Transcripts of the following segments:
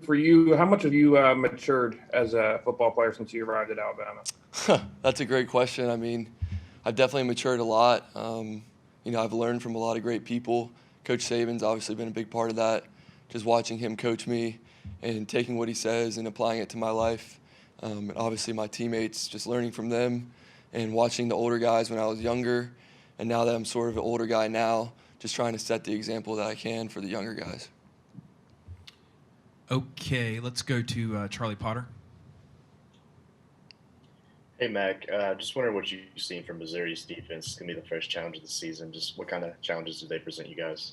for you, how much have you matured as a football player since you arrived at Alabama? That's a great question. I mean, I've definitely matured a lot. I've learned from a lot of great people. Coach Saban's obviously been a big part of that. Just watching him coach me and taking what he says and applying it to my life. And obviously my teammates, just learning from them and watching the older guys when I was younger. And now that I'm sort of an older guy now, just trying to set the example that I can for the younger guys. Okay, let's go to Charlie Potter. Hey, Mac. Just wondering what you've seen from Missouri's defense. It's going to be the first challenge of the season. Just what kind of challenges do they present you guys?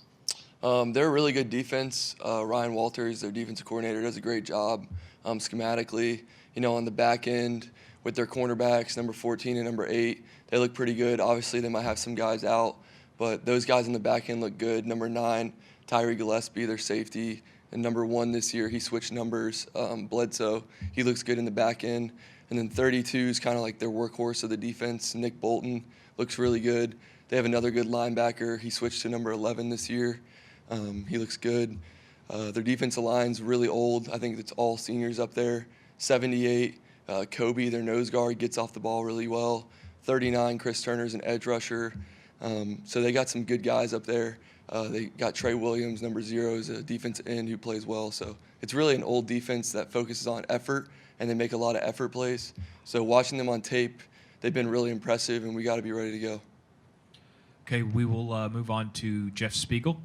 They're a really good defense. Ryan Walters, their defensive coordinator, does a great job schematically. On the back end with their cornerbacks, number 14 and number 8, they look pretty good. Obviously, they might have some guys out, but those guys in the back end look good. Number 9, Tyree Gillespie, their safety, and number 1 this year, he switched numbers, Bledsoe. He looks good in the back end. And then 32 is kind of like their workhorse of the defense. Nick Bolton looks really good. They have another good linebacker. He switched to number 11 this year. He looks good. Their defensive line's really old. I think it's all seniors up there. 78, Kobe, their nose guard, gets off the ball really well. 39, Chris Turner's an edge rusher. So they got some good guys up there. They got Trey Williams, number 0, is a defensive end who plays well. So it's really an old defense that focuses on effort, and they make a lot of effort plays. So watching them on tape, they've been really impressive, and we got to be ready to go. Okay, we will move on to Jeff Spiegel.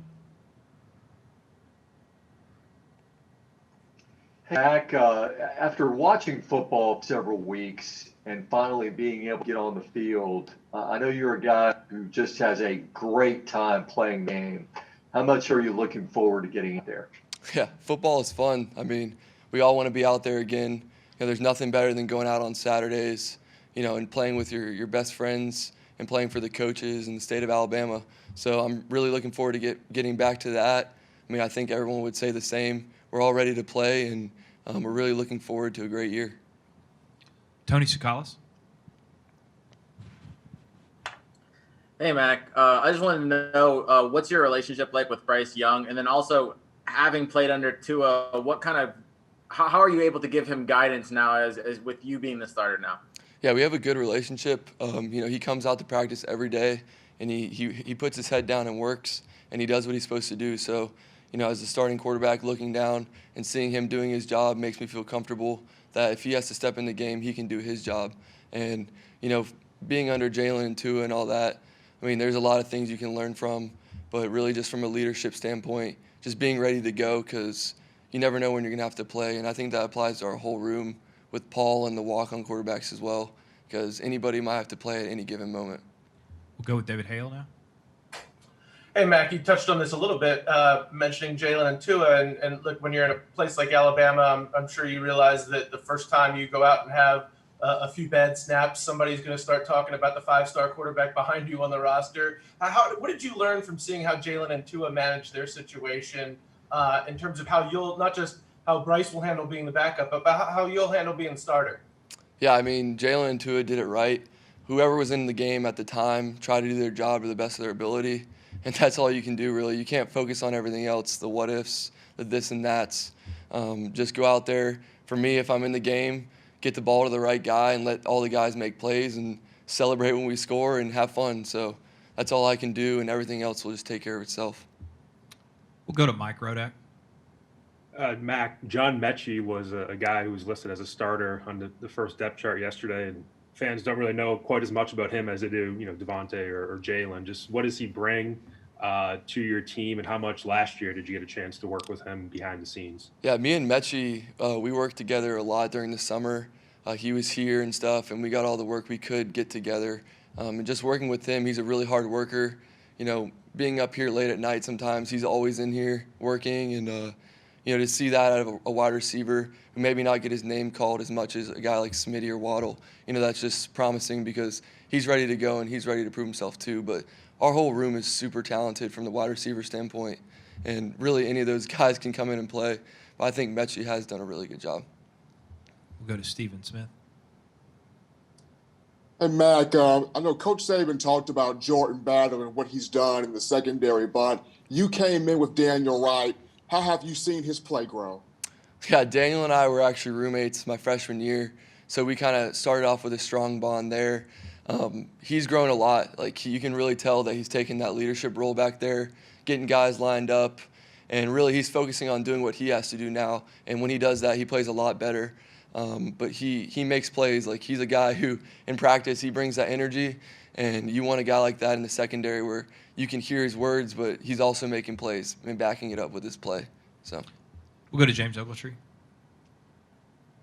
Mac, after watching football several weeks and finally being able to get on the field, I know you're a guy who just has a great time playing the game. How much are you looking forward to getting out there? Yeah, football is fun. I mean, we all want to be out there again. There's nothing better than going out on Saturdays, and playing with your best friends and playing for the coaches in the state of Alabama. So I'm really looking forward to getting back to that. I mean, I think everyone would say the same. We're all ready to play, and we're really looking forward to a great year. Tony Tsoukalas. Hey, Mac. I just wanted to know what's your relationship like with Bryce Young, and then also having played under Tua, how are you able to give him guidance now as with you being the starter now? Yeah, we have a good relationship. He comes out to practice every day, and he puts his head down and works, and he does what he's supposed to do. So, as a starting quarterback, looking down and seeing him doing his job makes me feel comfortable that if he has to step in the game, he can do his job. And, being under Jalen and Tua and all that, I mean, there's a lot of things you can learn from, but really just from a leadership standpoint, just being ready to go because you never know when you're going to have to play. And I think that applies to our whole room with Paul and the walk-on quarterbacks as well, because anybody might have to play at any given moment. We'll go with David Hale now. Hey, Mac, you touched on this a little bit, mentioning Jalen and Tua. And look, when you're in a place like Alabama, I'm sure you realize that the first time you go out and have a few bad snaps, somebody's going to start talking about the 5-star quarterback behind you on the roster. What did you learn from seeing how Jalen and Tua manage their situation in terms of how you'll, not just how Bryce will handle being the backup, but how you'll handle being the starter? Yeah, I mean, Jalen and Tua did it right. Whoever was in the game at the time tried to do their job to the best of their ability. And that's all you can do, really. You can't focus on everything else, the what-ifs, the this and that's. Just go out there. For me, if I'm in the game, get the ball to the right guy and let all the guys make plays and celebrate when we score and have fun. So that's all I can do, and everything else will just take care of itself. We'll go to Mike Rodak. Mac, John Mechie was a guy who was listed as a starter on the first depth chart yesterday, and fans don't really know quite as much about him as they do, Devontae or Jalen. Just what does he bring to your team, and how much last year did you get a chance to work with him behind the scenes? Yeah, me and Mechie, we worked together a lot during the summer. He was here and stuff, and we got all the work we could get together. And just working with him, he's a really hard worker. Being up here late at night sometimes, he's always in here working, and to see that out of a wide receiver who maybe not get his name called as much as a guy like Smitty or Waddle, that's just promising because he's ready to go and he's ready to prove himself too. But our whole room is super talented from the wide receiver standpoint, and really any of those guys can come in and play. But I think Mechie has done a really good job. We'll go to Stephen Smith. Hey, Mac, I know Coach Saban talked about Jordan Battle and what he's done in the secondary, but you came in with Daniel Wright. How have you seen his play grow? Yeah, Daniel and I were actually roommates my freshman year, so we kind of started off with a strong bond there. He's grown a lot. Like, you can really tell that he's taken that leadership role back there, getting guys lined up, and really he's focusing on doing what he has to do now. And when he does that, he plays a lot better. But he makes plays. Like, he's a guy who, in practice, he brings that energy, and you want a guy like that in the secondary where you can hear his words, but he's also making plays and backing it up with his play. So We'll go to James Ogletree.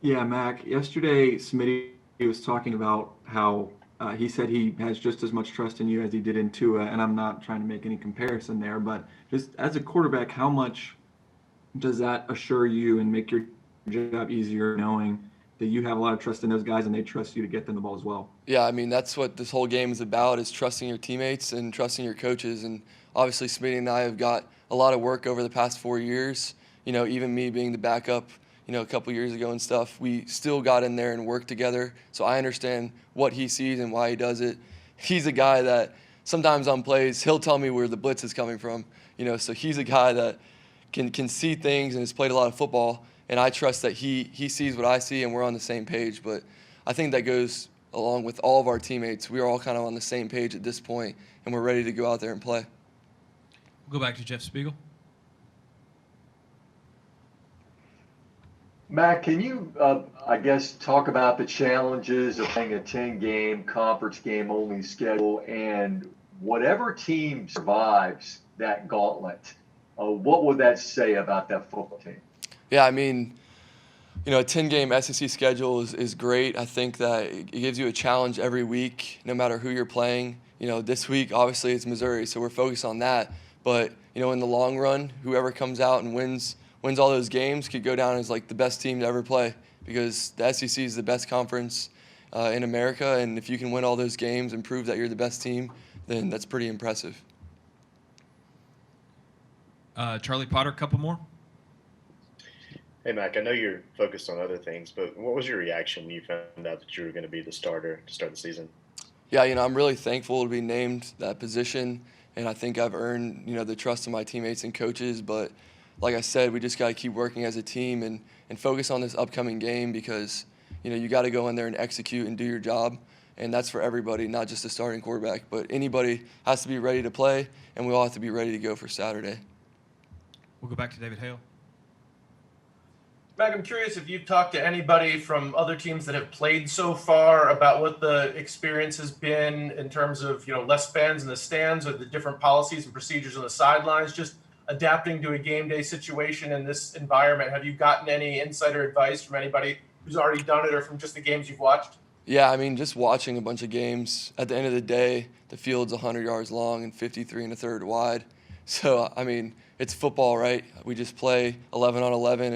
Yeah, Mac. Yesterday, Smitty was talking about how he said he has just as much trust in you as he did in Tua, and I'm not trying to make any comparison there, but just as a quarterback, how much does that assure you and make your job easier knowing that you have a lot of trust in those guys and they trust you to get them the ball as well? yeah, I mean, that's what this whole game is about, is trusting your teammates and trusting your coaches. And obviously, Smitty and I have got a lot of work over the past 4 years. You know, even me being the backup, you know, a couple years ago and stuff, we still got in there and worked together. So I understand what he sees and why he does it. He's a guy that sometimes on plays, he'll tell me where the blitz is coming from. You know, so he's a guy that can see things and has played a lot of football. And I trust that he sees what I see and we're on the same page. But I think that goes along with all of our teammates. We are all kind of on the same page at this point, and we're ready to go out there and play. We'll go back to Jeff Spiegel. Matt, can you, I guess, talk about the challenges of playing a 10-game conference game only schedule, and whatever team survives that gauntlet, what would that say about that football team? Yeah, I mean, you know, a 10-game SEC schedule is great. I think that it gives you a challenge every week, no matter who you're playing. You know, this week, obviously, it's Missouri, so we're focused on that. But, you know, in the long run, whoever comes out and wins all those games could go down as, like, the best team to ever play, because the SEC is the best conference in America, and if you can win all those games and prove that you're the best team, then that's pretty impressive. Charlie Potter, a couple more. Hey, Mac, I know you're focused on other things, but what was your reaction when you found out that you were going to be the starter to start the season? Yeah, you know, I'm really thankful to be named that position, and I think I've earned, you know, the trust of my teammates and coaches. But like I said, we just got to keep working as a team and focus on this upcoming game, because, you know, you got to go in there and execute and do your job, and that's for everybody, not just the starting quarterback. But anybody has to be ready to play, and we all have to be ready to go for Saturday. We'll go back to David Hale. Mac, I'm curious if you've talked to anybody from other teams that have played so far about what the experience has been in terms of, you know, less fans in the stands or the different policies and procedures on the sidelines, just adapting to a game day situation in this environment. Have you gotten any insider advice from anybody who's already done it or from just the games you've watched? Yeah, I mean, just watching a bunch of games, at the end of the day, the field's 100 yards long and 53 1/3 wide. So, I mean, it's football, right? We just play 11 on 11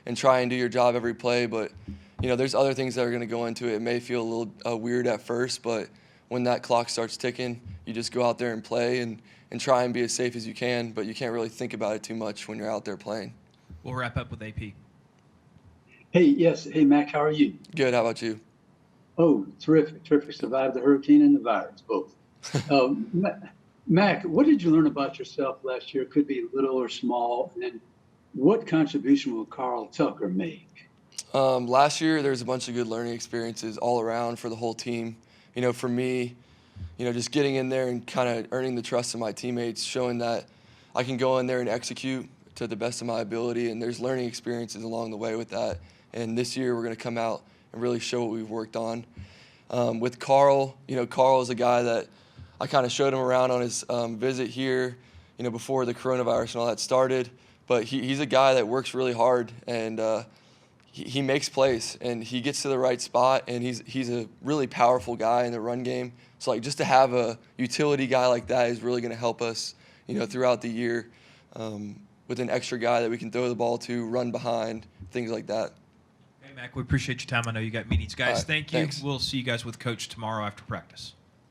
and try and do your job every play. But, you know, there's other things that are going to go into it. It may feel a little weird at first, but when that clock starts ticking, you just go out there and play and try and be as safe as you can. But you can't really think about it too much when you're out there playing. We'll wrap up with AP. Hey, yes. Hey, Mac, how are you? Good. How about you? Oh, terrific. Survived the hurricane and the virus, both. Mac, what did you learn about yourself last year? Could be little or small. And then what contribution will Carl Tucker make? Last year, there was a bunch of good learning experiences all around for the whole team. You know, for me, you know, just getting in there and kind of earning the trust of my teammates, showing that I can go in there and execute to the best of my ability. And there's learning experiences along the way with that. And this year, we're going to come out and really show what we've worked on. With Carl, you know, Carl is a guy that I kind of showed him around on his visit here, you know, before the coronavirus and all that started. But he's a guy that works really hard, and he makes plays, and he gets to the right spot, and he's a really powerful guy in the run game. So, like, just to have a utility guy like that is really going to help us, you know, throughout the year with an extra guy that we can throw the ball to, run behind, things like that. Hey, Mac, we appreciate your time. I know you got meetings. Guys, All right, thank you. thanks. We'll see you guys with Coach tomorrow after practice.